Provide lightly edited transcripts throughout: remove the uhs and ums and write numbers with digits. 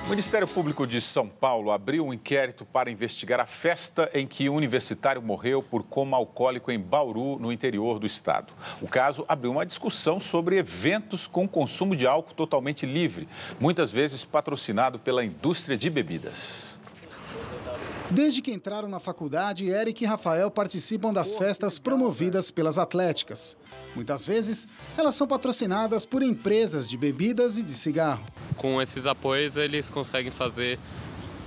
O Ministério Público de São Paulo abriu um inquérito para investigar a festa em que um universitário morreu por coma alcoólico em Bauru, no interior do estado. O caso abriu uma discussão sobre eventos com consumo de álcool totalmente livre, muitas vezes patrocinado pela indústria de bebidas. Desde que entraram na faculdade, Eric e Rafael participam das festas promovidas pelas atléticas. Muitas vezes, elas são patrocinadas por empresas de bebidas e de cigarro. Com esses apoios, eles conseguem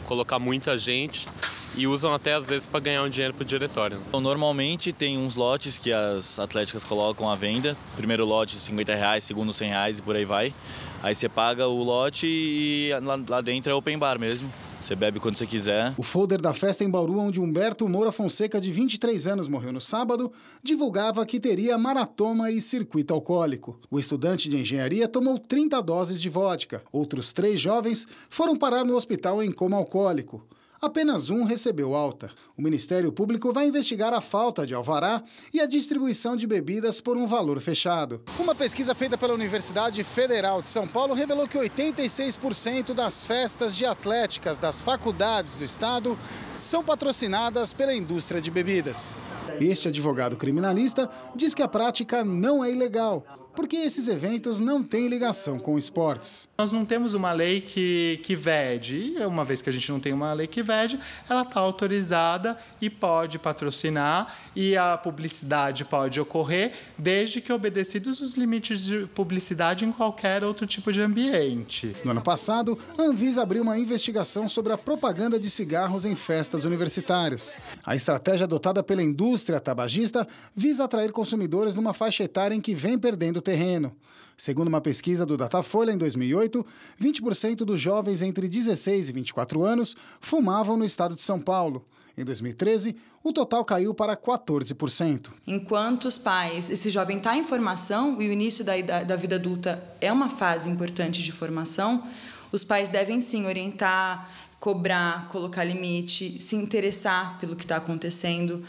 colocar muita gente e usam até às vezes para ganhar um dinheiro para o diretório. Normalmente tem uns lotes que as atléticas colocam à venda. Primeiro lote R$50, segundo R$100 e por aí vai. Aí você paga o lote e lá dentro é open bar mesmo. Você bebe quando você quiser. O folder da festa em Bauru, onde Humberto Moura Fonseca, de 23 anos, morreu no sábado, divulgava que teria maratona e circuito alcoólico. O estudante de engenharia tomou 30 doses de vodka. Outros 3 jovens foram parar no hospital em coma alcoólico. Apenas um recebeu alta. O Ministério Público vai investigar a falta de alvará e a distribuição de bebidas por um valor fechado. Uma pesquisa feita pela Universidade Federal de São Paulo revelou que 86% das festas de atléticas das faculdades do estado são patrocinadas pela indústria de bebidas. Este advogado criminalista diz que a prática não é ilegal, porque esses eventos não têm ligação com esportes. Nós não temos uma lei que vede, e uma vez que a gente não tem uma lei que vede, ela está autorizada e pode patrocinar, e a publicidade pode ocorrer, desde que obedecidos os limites de publicidade em qualquer outro tipo de ambiente. No ano passado, a Anvisa abriu uma investigação sobre a propaganda de cigarros em festas universitárias. A estratégia adotada pela indústria tabagista visa atrair consumidores numa faixa etária em que vem perdendo terreno. Segundo uma pesquisa do Datafolha, em 2008, 20% dos jovens entre 16 e 24 anos fumavam no estado de São Paulo. Em 2013, o total caiu para 14%. Enquanto os pais, esse jovem está em formação e o início da vida adulta é uma fase importante de formação, os pais devem sim orientar, cobrar, colocar limite, se interessar pelo que está acontecendo.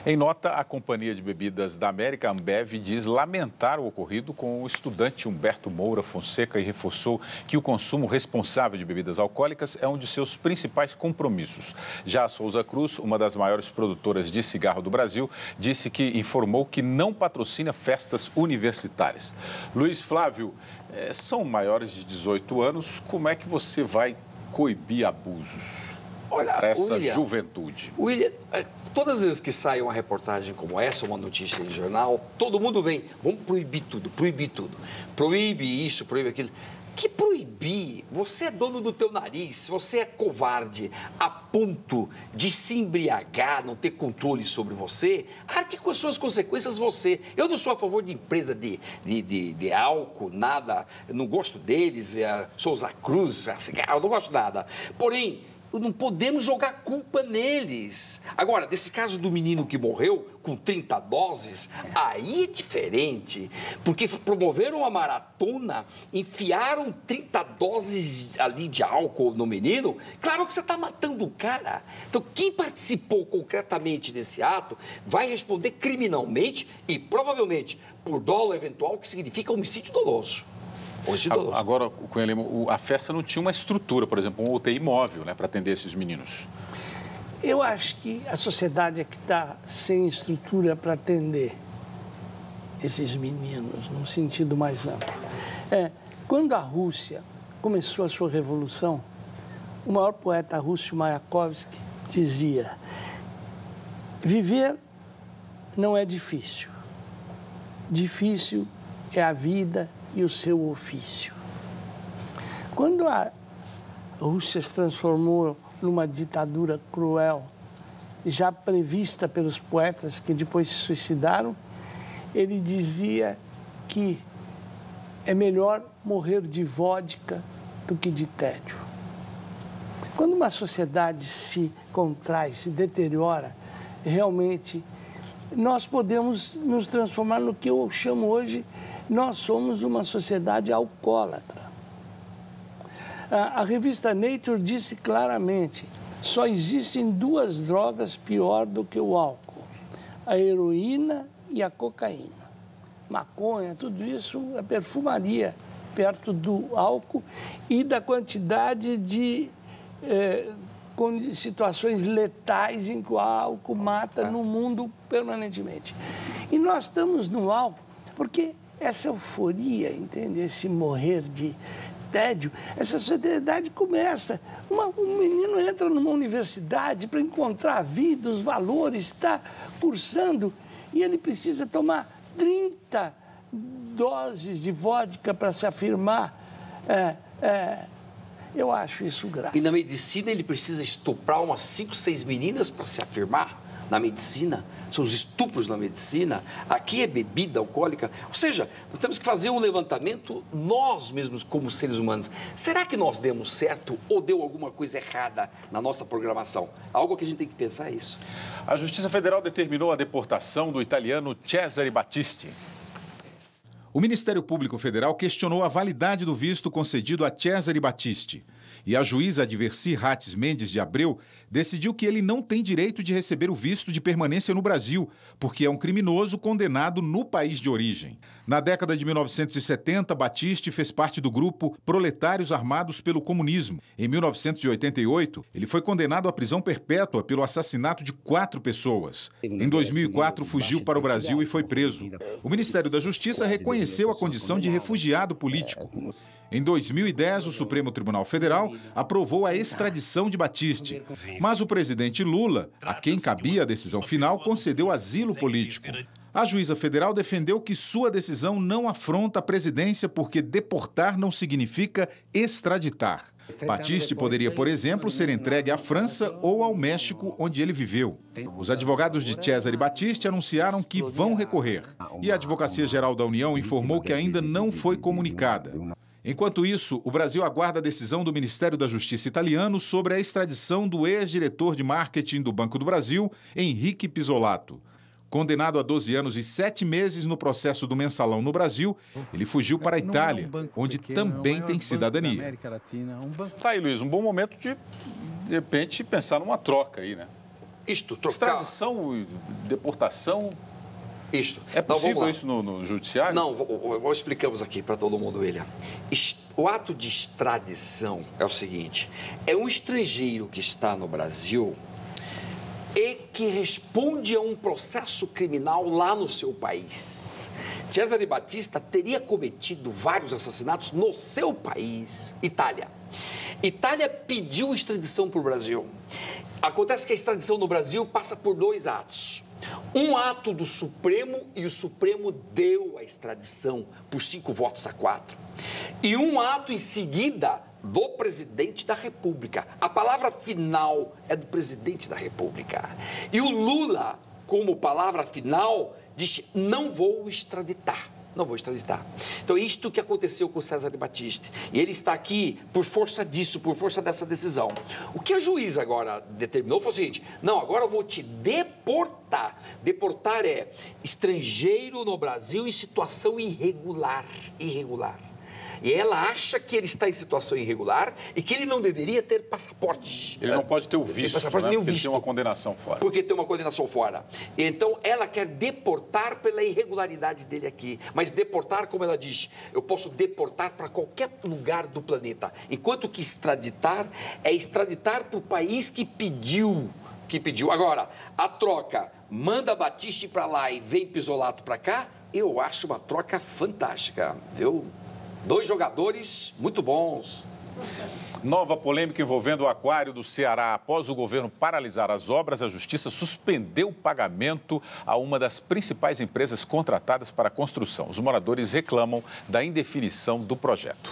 Em nota, a Companhia de Bebidas da América, Ambev, diz lamentar o ocorrido com o estudante Humberto Moura Fonseca e reforçou que o consumo responsável de bebidas alcoólicas é um de seus principais compromissos. Já a Souza Cruz, uma das maiores produtoras de cigarro do Brasil, disse que informou que não patrocina festas universitárias. Luiz Flávio, são maiores de 18 anos, como é que você vai coibir abusos para essa juventude? William, todas as vezes que sai uma reportagem como essa, uma notícia de jornal, todo mundo vem, vamos proibir tudo, proibir tudo. Proíbe isso, proíbe aquilo. Que proibir? Você é dono do teu nariz, você é covarde a ponto de se embriagar, não ter controle sobre você, arque com as suas consequências você. Eu não sou a favor de empresa de álcool, nada, eu não gosto deles, Souza Cruz, cigarro, eu não gosto nada. Porém, não podemos jogar culpa neles. Agora, desse caso do menino que morreu com 30 doses, aí é diferente. Porque promoveram uma maratona, enfiaram 30 doses ali de álcool no menino. Claro que você está matando o cara. Então, quem participou concretamente desse ato vai responder criminalmente e provavelmente por dolo eventual, que significa homicídio doloso. Agora, Cunha Lima, a festa não tinha uma estrutura, por exemplo, um UTI móvel, para atender esses meninos. Eu acho que a sociedade é que está sem estrutura para atender esses meninos, num sentido mais amplo. Quando a Rússia começou a sua revolução, o maior poeta russo, Mayakovsky, dizia: viver não é difícil. Difícil é a vida e o seu ofício. Quando a Rússia se transformou numa ditadura cruel, já prevista pelos poetas que depois se suicidaram, ele dizia que é melhor morrer de vodka do que de tédio. Quando uma sociedade se contrai, se deteriora, realmente nós podemos nos transformar no que eu chamo hoje, nós somos uma sociedade alcoólatra. A revista Nature disse claramente, só existem 2 drogas pior do que o álcool, a heroína e a cocaína. Maconha, tudo isso é perfumaria perto do álcool e da quantidade de situações letais em que o álcool mata no mundo permanentemente. E nós estamos no álcool porque essa euforia, entende? Esse morrer de tédio, essa sociedade começa. Um menino entra numa universidade para encontrar a vida, os valores, está cursando e ele precisa tomar 30 doses de vodka para se afirmar. Eu acho isso grave. E na medicina ele precisa estuprar umas 5, 6 meninas para se afirmar? Na medicina, são os estupros na medicina, aqui é bebida alcoólica. Ou seja, nós temos que fazer um levantamento nós mesmos como seres humanos. Será que nós demos certo ou deu alguma coisa errada na nossa programação? Algo que a gente tem que pensar é isso. A Justiça Federal determinou a deportação do italiano Cesare Battisti. O Ministério Público Federal questionou a validade do visto concedido a Cesare Battisti. E a juíza Adversi Rates Mendes de Abreu decidiu que ele não tem direito de receber o visto de permanência no Brasil, porque é um criminoso condenado no país de origem. Na década de 1970, Battisti fez parte do grupo Proletários Armados pelo Comunismo. Em 1988, ele foi condenado à prisão perpétua pelo assassinato de 4 pessoas. Em 2004, fugiu para o Brasil e foi preso. O Ministério da Justiça reconheceu a condição de refugiado político. Em 2010, o Supremo Tribunal Federal aprovou a extradição de Battisti. Mas o presidente Lula, a quem cabia a decisão final, concedeu asilo político. A juíza federal defendeu que sua decisão não afronta a presidência porque deportar não significa extraditar. Battisti poderia, por exemplo, ser entregue à França ou ao México, onde ele viveu. Os advogados de Cesare Battisti anunciaram que vão recorrer. E a Advocacia Geral da União informou que ainda não foi comunicada. Enquanto isso, o Brasil aguarda a decisão do Ministério da Justiça italiano sobre a extradição do ex-diretor de marketing do Banco do Brasil, Henrique Pisolato. Condenado a 12 anos e 7 meses no processo do Mensalão no Brasil, ele fugiu para a Itália, onde também tem cidadania. Tá aí, Luiz, um bom momento de repente, pensar numa troca aí, né? Trocar. Extradição e deportação... É possível isso no judiciário? Não, explicamos aqui para todo mundo, William. O ato de extradição é o seguinte, é um estrangeiro que está no Brasil e que responde a um processo criminal lá no seu país. Cesare Battisti teria cometido vários assassinatos no seu país, Itália. Itália pediu extradição para o Brasil. Acontece que a extradição no Brasil passa por 2 atos. Um ato do Supremo, e o Supremo deu a extradição por 5 votos a 4. E um ato em seguida do presidente da República. A palavra final é do presidente da República. E o Lula, como palavra final, disse: não vou extraditar. Não vou extraditar. Então, isto que aconteceu com o Cesare Battisti. E ele está aqui por força disso, por força dessa decisão. O que a juíza agora determinou foi o seguinte: não, agora eu vou te deportar. Deportar é estrangeiro no Brasil em situação irregular. Irregular. E ela acha que ele está em situação irregular e que ele não deveria ter passaporte. Ele não pode ter o visto, passaporte, né? Nem o Porque visto. tem uma condenação fora. Porque tem uma condenação fora. Então, ela quer deportar pela irregularidade dele aqui. Mas deportar, como ela diz, eu posso deportar para qualquer lugar do planeta. Enquanto que extraditar é extraditar para o país que pediu. Agora, a troca, manda Battisti para lá e vem Pisolato para cá, eu acho uma troca fantástica, viu? 2 jogadores muito bons. Nova polêmica envolvendo o aquário do Ceará. Após o governo paralisar as obras, a Justiça suspendeu o pagamento a uma das principais empresas contratadas para a construção. Os moradores reclamam da indefinição do projeto.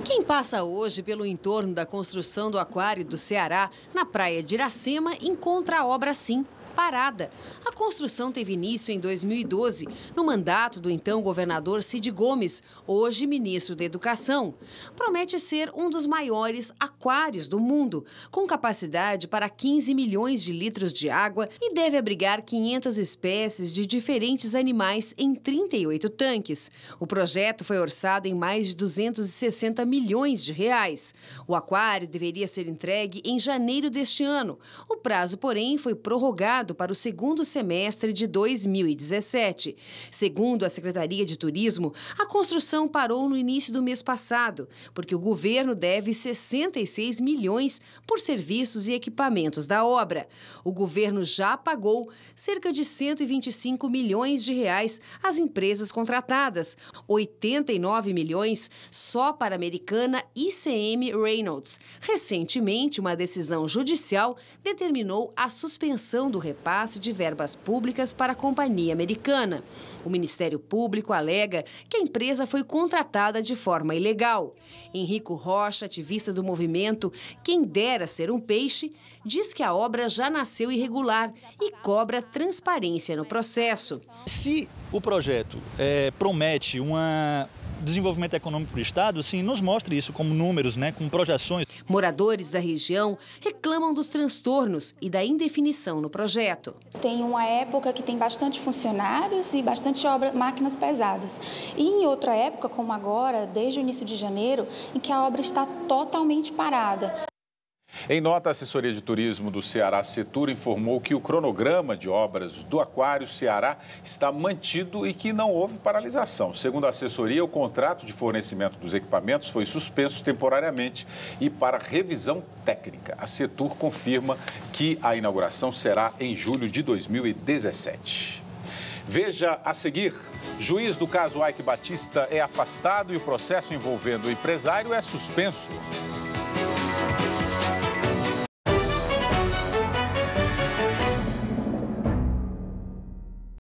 Quem passa hoje pelo entorno da construção do aquário do Ceará, na praia de Iracema, encontra a obra assim, parada. A construção teve início em 2012, no mandato do então governador Cid Gomes, hoje ministro da Educação. Promete ser um dos maiores aquários do mundo, com capacidade para 15 milhões de litros de água e deve abrigar 500 espécies de diferentes animais em 38 tanques. O projeto foi orçado em mais de 260 milhões de reais. O aquário deveria ser entregue em janeiro deste ano. O prazo, porém, foi prorrogado retomado para o segundo semestre de 2017. Segundo a Secretaria de Turismo, a construção parou no início do mês passado, porque o governo deve 66 milhões por serviços e equipamentos da obra. O governo já pagou cerca de 125 milhões de reais às empresas contratadas, 89 milhões só para a americana ICM Reynolds. Recentemente, uma decisão judicial determinou a suspensão do repasse de verbas públicas para a companhia americana. O Ministério Público alega que a empresa foi contratada de forma ilegal. Henrico Rocha, ativista do movimento Quem Dera Ser um Peixe, diz que a obra já nasceu irregular e cobra transparência no processo. Se o projeto promete desenvolvimento econômico para o Estado, sim, nos mostre isso como números, com projeções. Moradores da região reclamam dos transtornos e da indefinição no projeto. Tem uma época que tem bastante funcionários e bastante máquinas pesadas. E em outra época, como agora, desde o início de janeiro, em que a obra está totalmente parada. Em nota, a assessoria de turismo do Ceará Setur informou que o cronograma de obras do Aquário Ceará está mantido e que não houve paralisação. Segundo a assessoria, o contrato de fornecimento dos equipamentos foi suspenso temporariamente e para revisão técnica. A Setur confirma que a inauguração será em julho de 2017. Veja a seguir: juiz do caso Ike Batista é afastado e o processo envolvendo o empresário é suspenso.